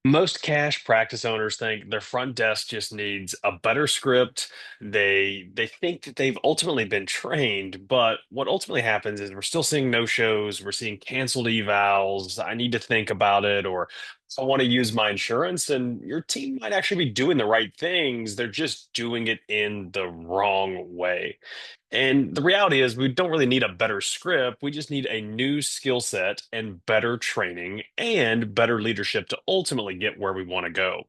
Most cash practice owners think their front desk just needs a better script. They think that they've ultimately been trained, but what ultimately happens is we're still seeing no shows, we're seeing canceled evals, I need to think about it, or I want to use my insurance, and your team might actually be doing the right things. They're just doing it in the wrong way. And the reality is, we don't really need a better script. We just need a new skill set and better training and better leadership to ultimately get where we want to go.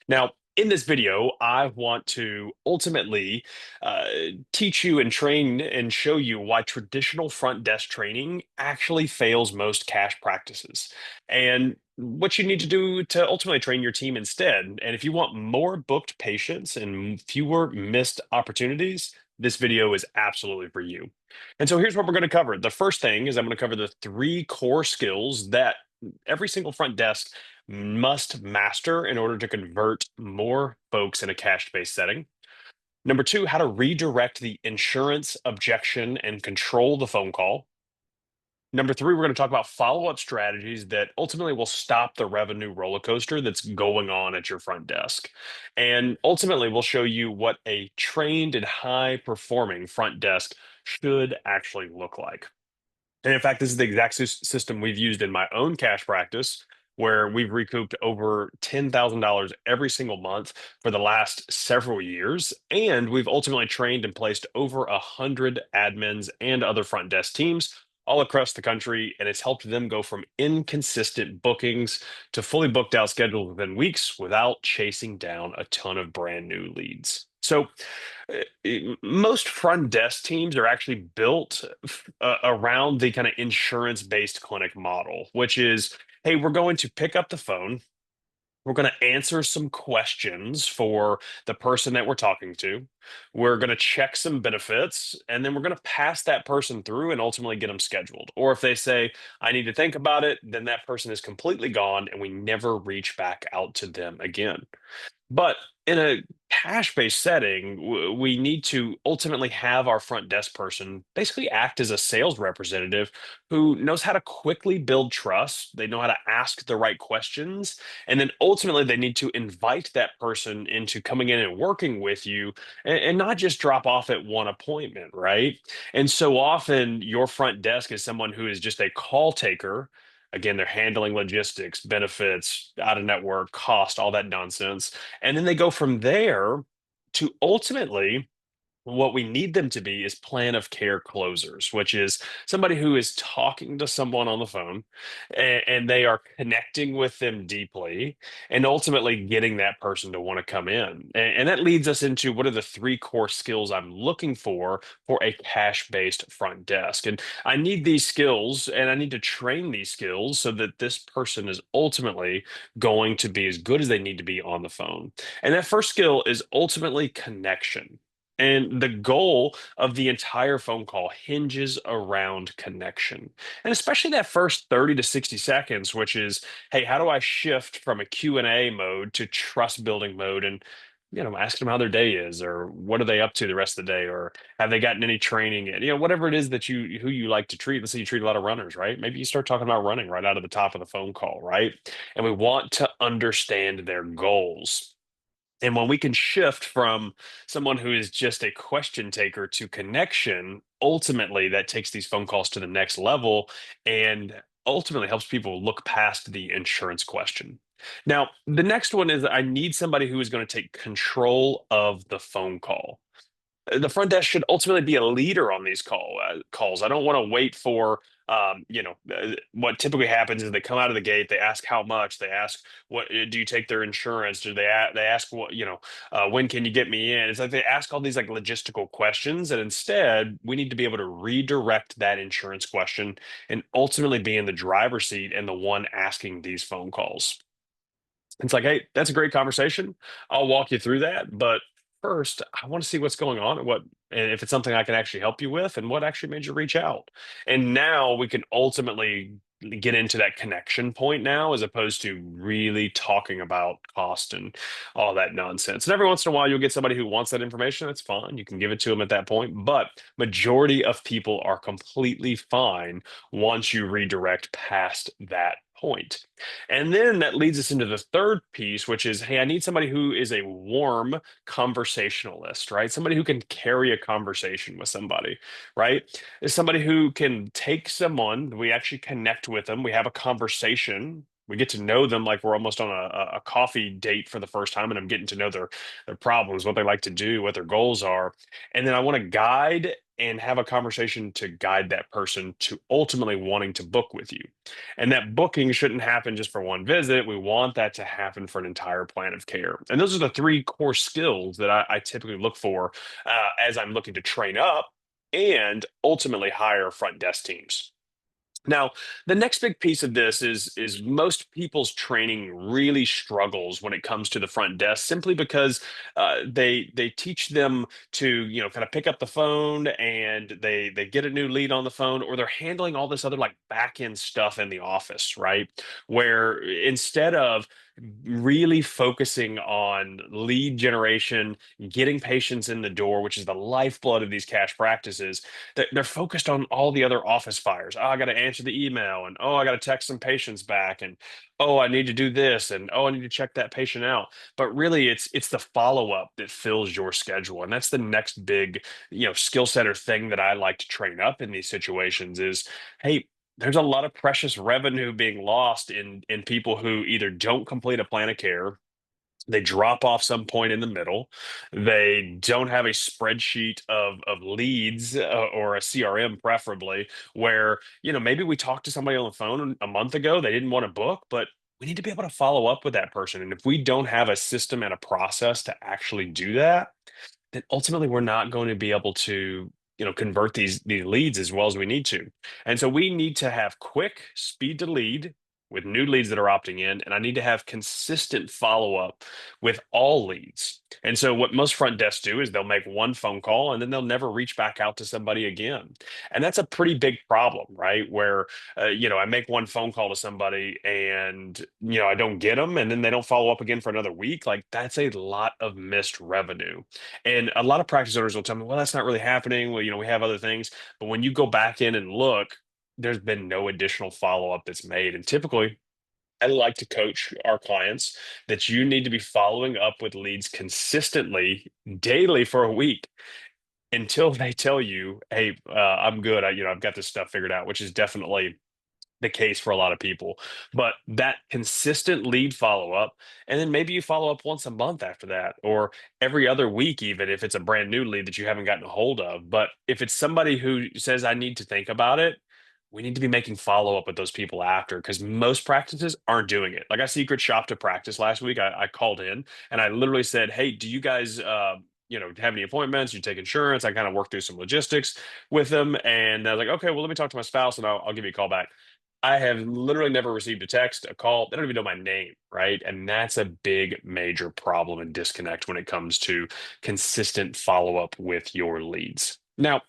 Now, in this video, I want to ultimately uh, teach you and train and show you why traditional front desk training actually fails most cash practices and what you need to do to ultimately train your team instead. And if you want more booked patients and fewer missed opportunities, this video is absolutely for you. And so here's what we're going to cover. The first thing is I'm going to cover the three core skills that every single front desk must master in order to convert more folks in a cash-based setting. Number two, how to redirect the insurance objection and control the phone call. Number three, we're going to talk about follow-up strategies that ultimately will stop the revenue roller coaster that's going on at your front desk. And ultimately, we'll show you what a trained and high-performing front desk should actually look like. And in fact, this is the exact system we've used in my own cash practice, where we've recouped over $10,000 every single month for the last several years. And we've ultimately trained and placed over 100 admins and other front desk teams all across the country. And it's helped them go from inconsistent bookings to fully booked out schedules within weeks without chasing down a ton of brand new leads. So, most front desk teams are actually built around the kind of insurance based clinic model, which is, hey, we're going to pick up the phone. We're going to answer some questions for the person that we're talking to. We're going to check some benefits, and then we're going to pass that person through and ultimately get them scheduled. Or if they say, I need to think about it, then that person is completely gone and we never reach back out to them again. But in a cash-based setting, we need to ultimately have our front desk person basically act as a sales representative who knows how to quickly build trust. They know how to ask the right questions. And then ultimately, they need to invite that person into coming in and working with you and not just drop off at one appointment, right? And so often, your front desk is someone who is just a call taker. Again, they're handling logistics, benefits, out of network, cost, all that nonsense. And then they go from there to ultimately what we need them to be is plan of care closers, which is somebody who is talking to someone on the phone and they are connecting with them deeply and ultimately getting that person to want to come in. And that leads us into what are the three core skills I'm looking for a cash based front desk. And I need these skills and I need to train these skills so that this person is ultimately going to be as good as they need to be on the phone. And that first skill is ultimately connection. And the goal of the entire phone call hinges around connection. And especially that first 30 to 60 seconds, which is, hey, how do I shift from a Q&A mode to trust building mode and asking them how their day is or what are they up to the rest of the day or have they gotten any training and whatever it is that you who you like to treat. Let's say you treat a lot of runners, right? Maybe you start talking about running right out of the top of the phone call, right? And we want to understand their goals. And when we can shift from someone who is just a question taker to connection, ultimately that takes these phone calls to the next level and ultimately helps people look past the insurance question. Now, the next one is I need somebody who is going to take control of the phone call. The front desk should ultimately be a leader on these calls. I don't want to wait for what typically happens is they come out of the gate, they ask how much, they ask what do you take their insurance, do they ask what when can you get me in? It's like they ask all these like logistical questions, and instead we need to be able to redirect that insurance question and ultimately be in the driver's seat and the one asking these phone calls. It's like, hey, that's a great conversation. I'll walk you through that. But first, I want to see what's going on and if it's something I can actually help you with and what actually made you reach out. And now we can ultimately get into that connection point now, as opposed to really talking about cost and all that nonsense. And every once in a while, you'll get somebody who wants that information. That's fine. You can give it to them at that point. But majority of people are completely fine once you redirect past that point. And then that leads us into the third piece, which is, hey, I need somebody who is a warm conversationalist, right? Somebody who can carry a conversation with somebody, right? Is somebody who can take someone, we actually connect with them, we have a conversation. We get to know them like we're almost on a coffee date for the first time, and I'm getting to know their problems, what they like to do, what their goals are. And then I want to guide and have a conversation to guide that person to ultimately wanting to book with you. And that booking shouldn't happen just for one visit. We want that to happen for an entire plan of care. And those are the three core skills that I typically look for as I'm looking to train up and ultimately hire front desk teams. Now, the next big piece of this is most people's training really struggles when it comes to the front desk, simply because they teach them to kind of pick up the phone, and they get a new lead on the phone, or they're handling all this other like back end stuff in the office, right? Where instead of really focusing on lead generation, getting patients in the door, which is the lifeblood of these cash practices, they're focused on all the other office fires. Oh, I got to answer the email, and oh, I got to text some patients back, and oh, I need to do this, and oh, I need to check that patient out. But really, it's the follow up that fills your schedule, and that's the next big skill set or thing that I like to train up in these situations. Is, hey, there's a lot of precious revenue being lost in people who either don't complete a plan of care, they drop off some point in the middle. They don't have a spreadsheet of leads, or a CRM preferably, where, maybe we talked to somebody on the phone a month ago, they didn't want to book, but we need to be able to follow up with that person. And if we don't have a system and a process to actually do that, then ultimately we're not going to be able to convert these leads as well as we need to. And so we need to have quick speed to lead with new leads that are opting in, and I need to have consistent follow up with all leads. And so what most front desks do is they'll make one phone call, and then they'll never reach back out to somebody again. And that's a pretty big problem, right? Where I make one phone call to somebody, and I don't get them, and then they don't follow up again for another week. Like, that's a lot of missed revenue. And a lot of practice owners will tell me, well, that's not really happening. Well, we have other things. But when you go back in and look, there's been no additional follow up that's made. And typically, I like to coach our clients that you need to be following up with leads consistently, daily, for a week, until they tell you, hey, I'm good. I've got this stuff figured out, which is definitely the case for a lot of people. But that consistent lead follow up, and then maybe you follow up once a month after that, or every other week, even if it's a brand new lead that you haven't gotten a hold of. But if it's somebody who says, I need to think about it, we need to be making follow up with those people after, because most practices aren't doing it. Like, I secret shop to practice last week. I called in and I literally said, hey, do you guys, have any appointments? You take insurance? I kind of worked through some logistics with them. And I was like, okay, well, let me talk to my spouse, and I'll give you a call back. I have literally never received a text, a call. They don't even know my name, right? And that's a big, major problem and disconnect when it comes to consistent follow up with your leads. Now,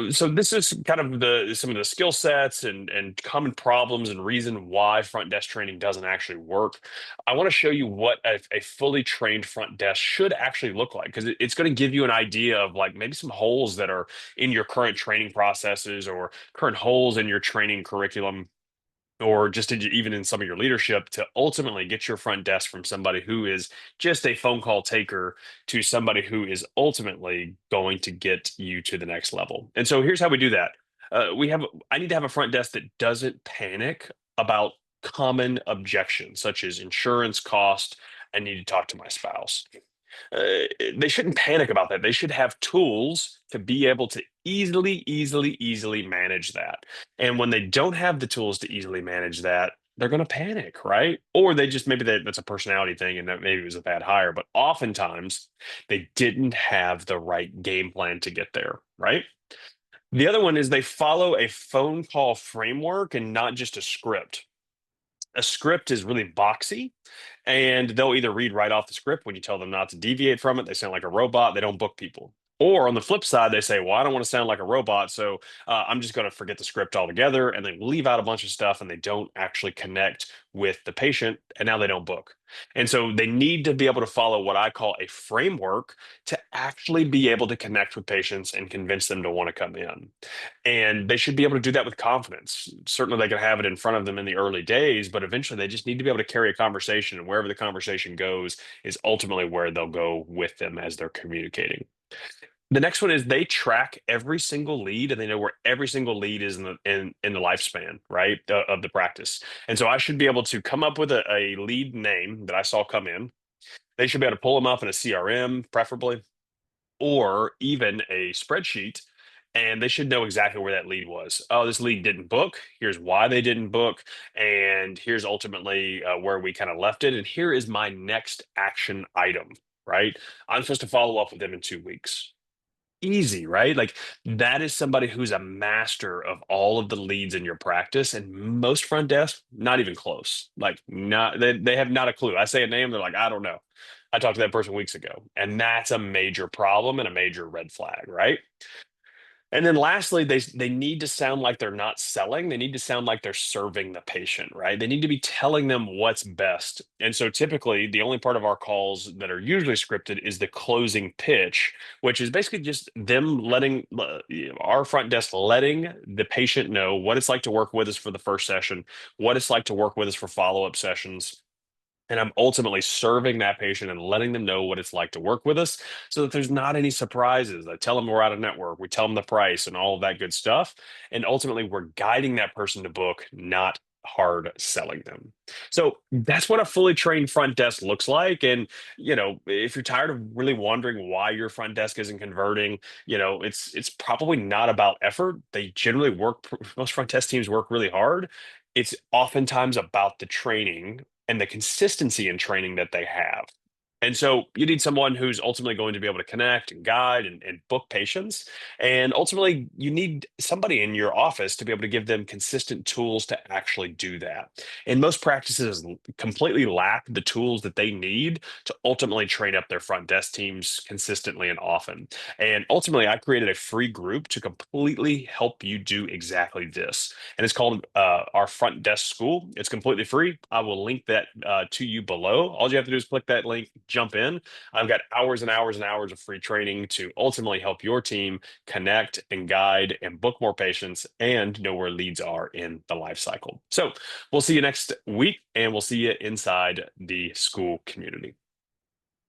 so this is kind of the some of the skill sets and common problems and reason why front desk training doesn't actually work. I want to show you what a fully trained front desk should actually look like, because it's going to give you an idea of like maybe some holes that are in your current training processes, or current holes in your training curriculum, or just even in some of your leadership, to ultimately get your front desk from somebody who is just a phone call taker to somebody who is ultimately going to get you to the next level. And so here's how we do that. I need to have a front desk that doesn't panic about common objections, such as insurance cost. I need to talk to my spouse. They shouldn't panic about that. They should have tools to be able to easily manage that. And when they don't have the tools to easily manage that, they're going to panic, right? Or they just, maybe that's a personality thing, and that maybe it was a bad hire. But oftentimes, they didn't have the right game plan to get there, right? The other one is they follow a phone call framework and not just a script. A script is really boxy, and they'll either read right off the script when you tell them not to deviate from it. They sound like a robot. They don't book people. Or on the flip side, they say, well, I don't want to sound like a robot, so I'm just going to forget the script altogether. And they leave out a bunch of stuff and they don't actually connect with the patient. And now they don't book. And so they need to be able to follow what I call a framework to actually be able to connect with patients and convince them to want to come in. And they should be able to do that with confidence. Certainly, they can have it in front of them in the early days, but eventually they just need to be able to carry a conversation. And wherever the conversation goes is ultimately where they'll go with them as they're communicating. The next one is they track every single lead and they know where every single lead is in the lifespan, right, of the practice. And so I should be able to come up with a lead name that I saw come in. They should be able to pull them up in a CRM, preferably, or even a spreadsheet, and they should know exactly where that lead was. Oh, this lead didn't book. Here's why they didn't book, and here's ultimately where we kind of left it. And here is my next action item. Right, I'm supposed to follow up with them in 2 weeks. Easy, right? Like that is somebody who's a master of all of the leads in your practice, and most front desk, not even close. Like not they have not a clue. I say a name, they're like, I don't know. I talked to that person weeks ago, and that's a major problem and a major red flag, right? And then lastly, they need to sound like they're not selling. They need to sound like they're serving the patient, right? They need to be telling them what's best. And so typically the only part of our calls that are usually scripted is the closing pitch, which is basically just them letting our front desk letting the patient know what it's like to work with us for the first session, what it's like to work with us for follow-up sessions, and I'm ultimately serving that patient and letting them know what it's like to work with us so that there's not any surprises. I tell them we're out of network, we tell them the price and all of that good stuff. And ultimately, we're guiding that person to book, not hard selling them. So that's what a fully trained front desk looks like. And, if you're tired of really wondering why your front desk isn't converting, it's probably not about effort. They generally work, most front desk teams work really hard. It's oftentimes about the training and the consistency in training that they have. And so you need someone who's ultimately going to be able to connect and guide and book patients. And ultimately, you need somebody in your office to be able to give them consistent tools to actually do that. And most practices completely lack the tools that they need to ultimately train up their front desk teams consistently and often. And ultimately, I created a free group to completely help you do exactly this. And it's called our front desk school. It's completely free. I will link that to you below. All you have to do is click that link, jump in. I've got hours and hours and hours of free training to ultimately help your team connect and guide and book more patients and know where leads are in the life cycle. So we'll see you next week and we'll see you inside the school community.